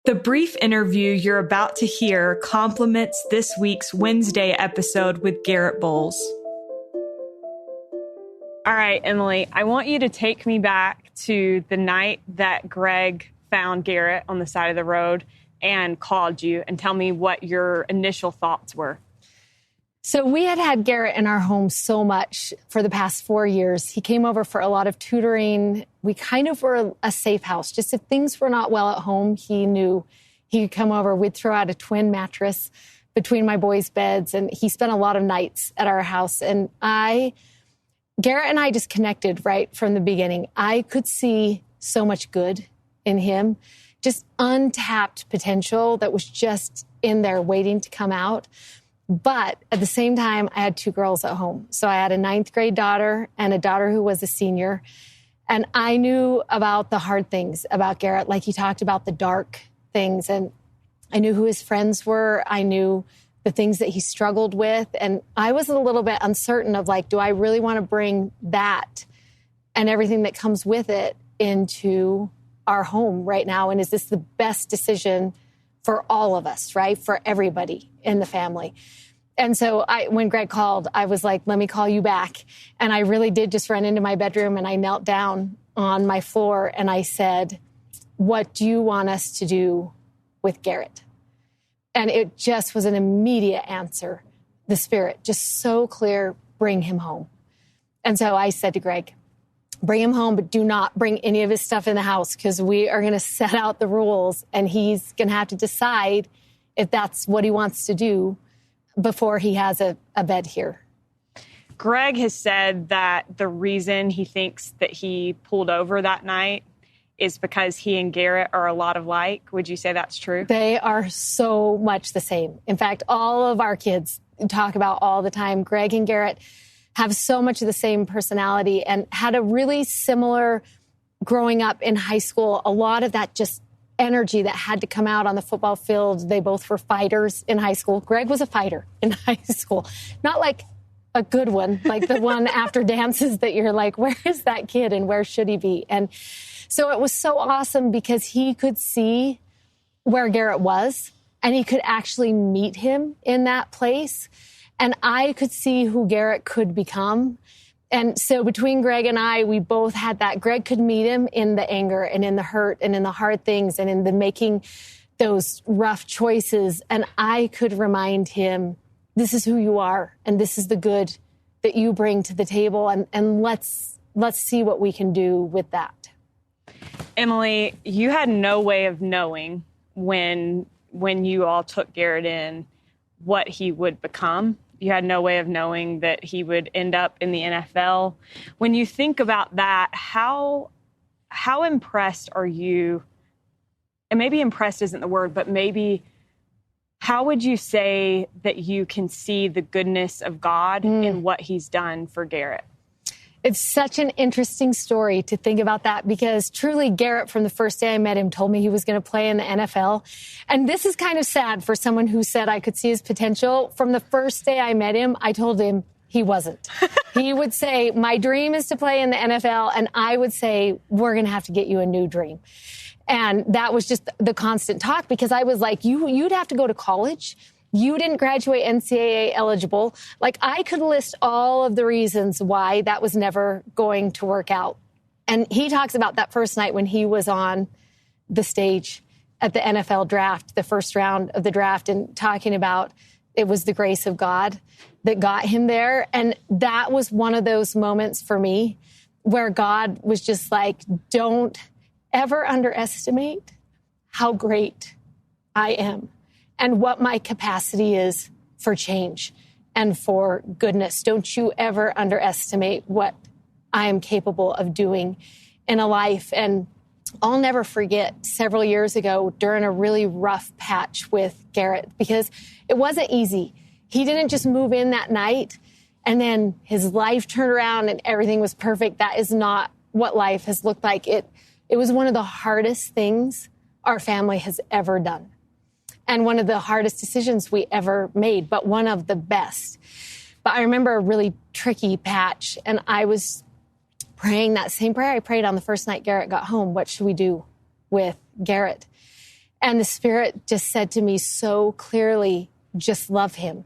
The brief interview you're about to hear complements this week's Wednesday episode with Garett Bolles. All right, Emily, I want you to take me back to the night that Greg found Garett on the side of the road and called you, and tell me what your initial thoughts were. So we had Garett in our home so much for the past 4 years. He came over for a lot of tutoring. We kind of were a safe house. Just if things were not well at home, he knew he could come over. We'd throw out a twin mattress between my boys' beds, and he spent a lot of nights at our house. And Garett and I just connected right from the beginning. I could see so much good in him, just untapped potential that was just in there waiting to come out. But at the same time, I had two girls at home. So I had a 9th grade daughter and a daughter who was a senior. And I knew about the hard things about Garett, like he talked about the dark things. And I knew who his friends were. I knew the things that he struggled with. And I was a little bit uncertain of like, do I really want to bring that and everything that comes with it into our home right now? And is this the best decision for all of us, right? For everybody in the family. And so when Greg called, I was like, let me call you back. And I really did just run into my bedroom and I knelt down on my floor and I said, what do you want us to do with Garett? And it just was an immediate answer. The Spirit, just so clear, bring him home. And so I said to Greg, bring him home, but do not bring any of his stuff in the house because we are going to set out the rules and he's going to have to decide if that's what he wants to do before he has a bed here. Greg has said that the reason he thinks that he pulled over that night is because he and Garett are a lot alike. Would you say that's true? They are so much the same. In fact, all of our kids talk about all the time, Greg and Garett have so much of the same personality and had a really similar growing up in high school. A lot of that just energy that had to come out on the football field. They both were fighters in high school. Greg was a fighter in high school. Not like a good one, like the one after dances that you're like, where is that kid and where should he be? And so it was so awesome because he could see where Garett was and he could actually meet him in that place. And I could see who Garett could become. And so between Greg and I, we both had that. Greg could meet him in the anger and in the hurt and in the hard things and in the making those rough choices. And I could remind him, this is who you are. And this is the good that you bring to the table. And let's see what we can do with that. Emily, you had no way of knowing when you all took Garett in what he would become. You had no way of knowing that he would end up in the NFL. When you think about that, how impressed are you? And maybe impressed isn't the word, but maybe how would you say that you can see the goodness of God in what he's done for Garett? It's such an interesting story to think about that because truly Garett, from the first day I met him, told me he was going to play in the NFL. And this is kind of sad for someone who said I could see his potential. From the first day I met him, I told him he wasn't. He would say, my dream is to play in the NFL. And I would say, we're going to have to get you a new dream. And that was just the constant talk because I was like, you'd have to go to college. You didn't graduate NCAA eligible. Like, I could list all of the reasons why that was never going to work out. And he talks about that first night when he was on the stage at the NFL draft, the first round of the draft, and talking about it was the grace of God that got him there. And that was one of those moments for me where God was just like, don't ever underestimate how great I am and what my capacity is for change and for goodness. Don't you ever underestimate what I am capable of doing in a life. And I'll never forget several years ago during a really rough patch with Garett because it wasn't easy. He didn't just move in that night and then his life turned around and everything was perfect. That is not what life has looked like. It was one of the hardest things our family has ever done. And one of the hardest decisions we ever made, but one of the best. But I remember a really tricky patch, and I was praying that same prayer I prayed on the first night Garett got home. What should we do with Garett? And the Spirit just said to me so clearly, just love him.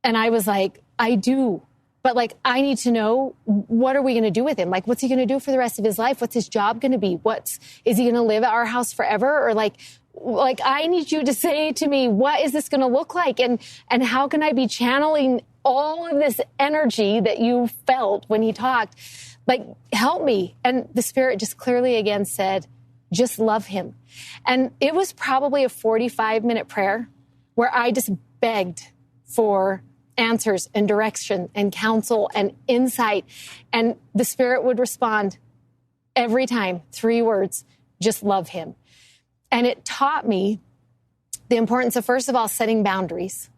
And I was like, I do. But like, I need to know, what are we going to do with him? Like, what's he going to do for the rest of his life? What's his job going to be? Is he going to live at our house forever? Or like, I need you to say to me, what is this going to look like? And how can I be channeling all of this energy that you felt when he talked? Like, help me. And the Spirit just clearly again said, just love him. And it was probably a 45-minute prayer where I just begged for answers and direction and counsel and insight. And the Spirit would respond every time, 3 words, just love him. And it taught me the importance of, first of all, setting boundaries,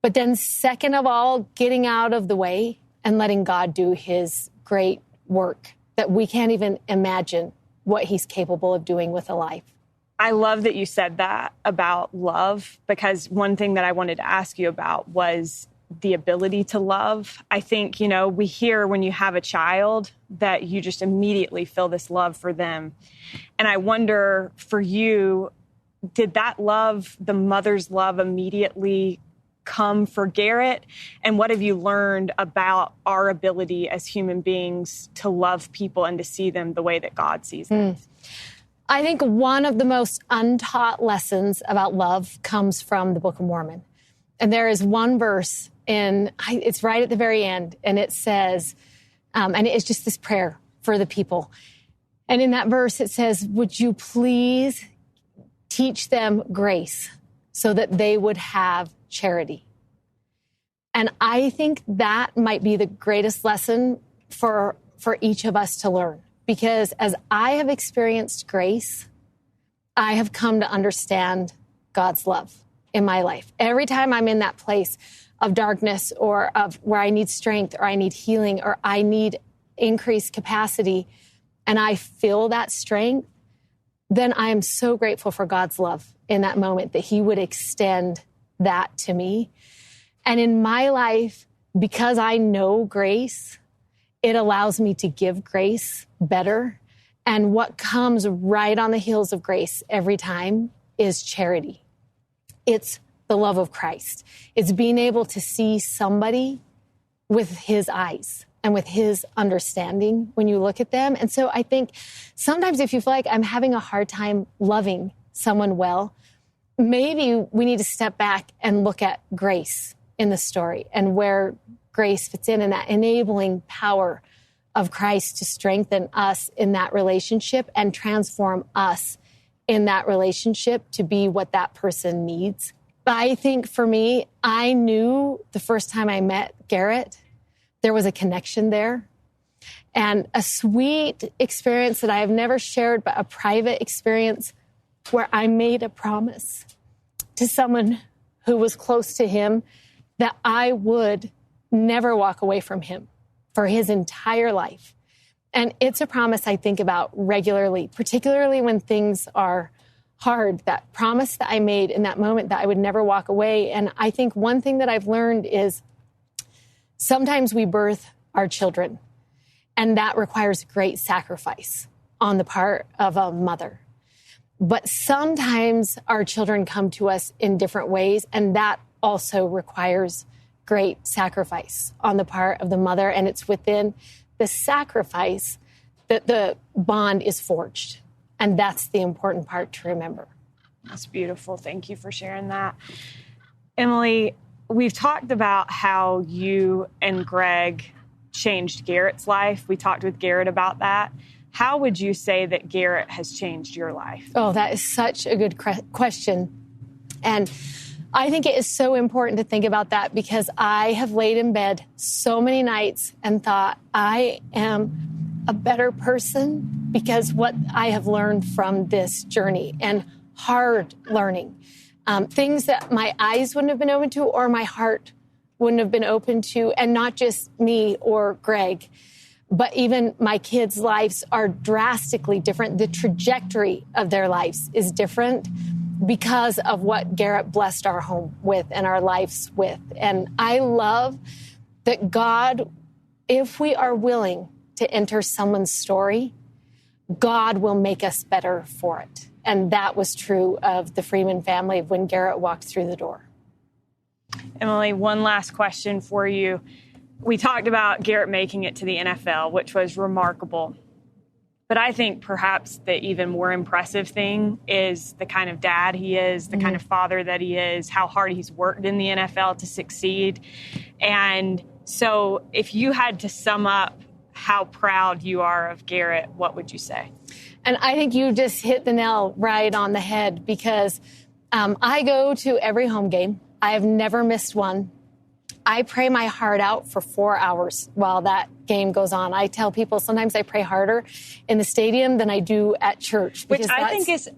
but then second of all, getting out of the way and letting God do his great work that we can't even imagine what he's capable of doing with a life. I love that you said that about love, because one thing that I wanted to ask you about was the ability to love. I think, we hear when you have a child that you just immediately feel this love for them. And I wonder for you, did that love, the mother's love, immediately come for Garett? And what have you learned about our ability as human beings to love people and to see them the way that God sees them? I think one of the most untaught lessons about love comes from the Book of Mormon. And there is one verse it's right at the very end, and it says, and it's just this prayer for the people. And in that verse, it says, would you please teach them grace so that they would have charity? And I think that might be the greatest lesson for each of us to learn. Because as I have experienced grace, I have come to understand God's love in my life. Every time I'm in that place of darkness or of where I need strength or I need healing or I need increased capacity and I feel that strength, then I am so grateful for God's love in that moment that he would extend that to me. And in my life, because I know grace, it allows me to give grace better. And what comes right on the heels of grace every time is charity. It's the love of Christ. It's being able to see somebody with his eyes and with his understanding when you look at them. And so I think sometimes if you feel like I'm having a hard time loving someone well, maybe we need to step back and look at grace in the story and where grace fits in and that enabling power of Christ to strengthen us in that relationship and transform us in that relationship to be what that person needs. I think for me, I knew the first time I met Garett, there was a connection there and a sweet experience that I have never shared, but a private experience where I made a promise to someone who was close to him that I would never walk away from him for his entire life. And it's a promise I think about regularly, particularly when things are hard, that promise that I made in that moment that I would never walk away. And I think one thing that I've learned is sometimes we birth our children, and that requires great sacrifice on the part of a mother. But sometimes our children come to us in different ways, and that also requires great sacrifice on the part of the mother. And it's within the sacrifice that the bond is forged. And that's the important part to remember. That's beautiful. Thank you for sharing that. Emily, we've talked about how you and Greg changed Garett's life. We talked with Garett about that. How would you say that Garett has changed your life? Oh, that is such a good question. And I think it is so important to think about that because I have laid in bed so many nights and thought I am a better person because what I have learned from this journey and hard learning, things that my eyes wouldn't have been open to or my heart wouldn't have been open to, and not just me or Greg, but even my kids' lives are drastically different. The trajectory of their lives is different because of what Garett blessed our home with and our lives with. And I love that God, if we are willing to enter someone's story, God will make us better for it. And that was true of the Freeman family when Garett walked through the door. Emily, one last question for you. We talked about Garett making it to the NFL, which was remarkable. But I think perhaps the even more impressive thing is the kind of dad he is, the kind of father that he is, how hard he's worked in the NFL to succeed. And so if you had to sum up how proud you are of Garett, what would you say? And I think you just hit the nail right on the head, because I go to every home game. I have never missed one. I pray my heart out for 4 hours while that game goes on. I tell people sometimes I pray harder in the stadium than I do at church. Which I think is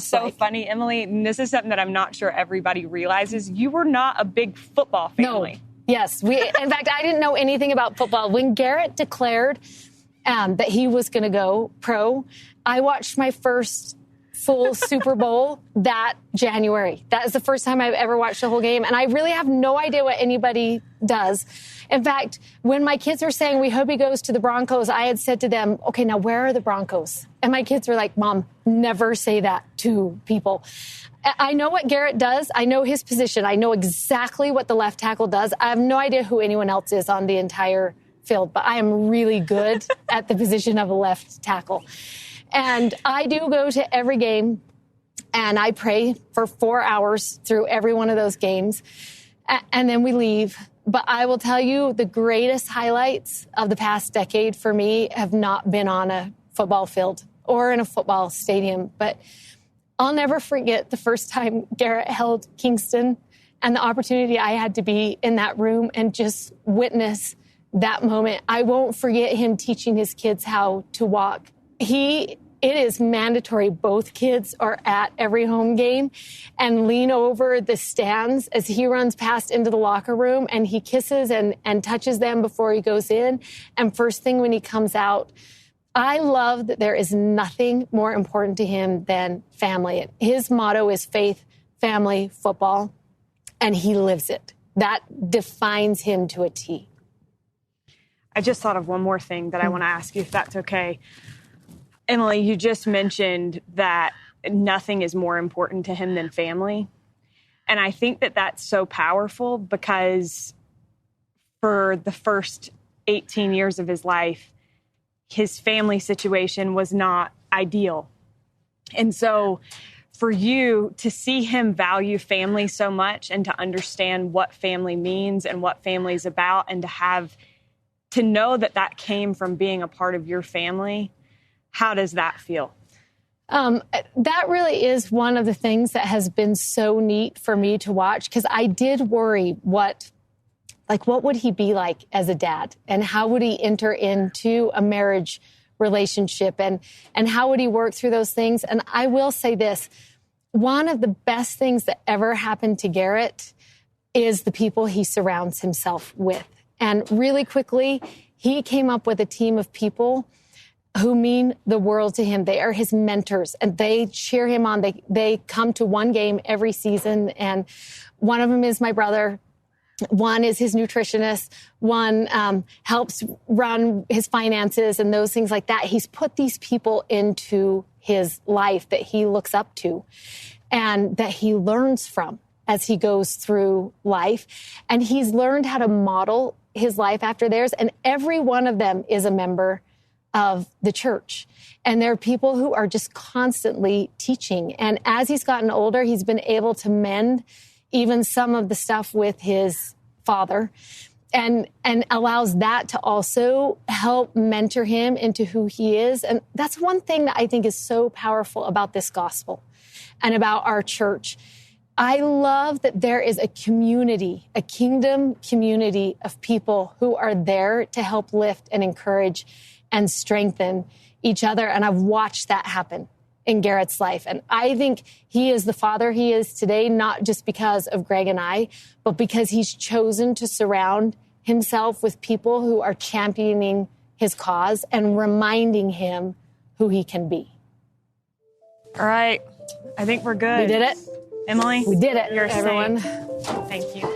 so funny, Emily. And this is something that I'm not sure everybody realizes. You were not a big football family. No. Yes. In fact, I didn't know anything about football. When Garett declared that he was going to go pro, I watched my first full Super Bowl that January. That is the first time I've ever watched the whole game. And I really have no idea what anybody does. In fact, when my kids were saying, we hope he goes to the Broncos, I had said to them, okay, now where are the Broncos? And my kids were like, Mom, never say that to people. I know what Garett does. I know his position. I know exactly what the left tackle does. I have no idea who anyone else is on the entire field, but I am really good at the position of a left tackle. And I do go to every game, and I pray for 4 hours through every one of those games, and then we leave. But I will tell you, the greatest highlights of the past decade for me have not been on a football field or in a football stadium. But I'll never forget the first time Garett held Kingston and the opportunity I had to be in that room and just witness that moment. I won't forget him teaching his kids how to walk. It is mandatory both kids are at every home game and lean over the stands as he runs past into the locker room, and he kisses and touches them before he goes in. And first thing when he comes out, I love that there is nothing more important to him than family. His motto is faith, family, football, and he lives it. That defines him to a T. I just thought of one more thing that I want to ask you, if that's okay. Emily, you just mentioned that nothing is more important to him than family. And I think that that's so powerful, because for the first 18 years of his life, his family situation was not ideal. And so for you to see him value family so much and to understand what family means and what family is about, and to know that that came from being a part of your family, how does that feel? That really is one of the things that has been so neat for me to watch, because I did worry what would he be like as a dad, and how would he enter into a marriage relationship, and how would he work through those things? And I will say this, one of the best things that ever happened to Garett is the people he surrounds himself with. And really quickly, he came up with a team of people who mean the world to him. They are his mentors, and they cheer him on. They come to one game every season, and one of them is my brother. One is his nutritionist. One helps run his finances and those things like that. He's put these people into his life that he looks up to and that he learns from as he goes through life. And he's learned how to model his life after theirs. And every one of them is a member of the church. And there are people who are just constantly teaching. And as he's gotten older, he's been able to mend even some of the stuff with his father, and allows that to also help mentor him into who he is. And that's one thing that I think is so powerful about this gospel and about our church. I love that there is a community, a kingdom community of people who are there to help lift and encourage and strengthen each other. And I've watched that happen in Garett's life. And I think he is the father he is today, not just because of Greg and I, but because he's chosen to surround himself with people who are championing his cause and reminding him who he can be. All right. I think we're good. We did it. Emily, we did it, you're everyone. safe. Thank you.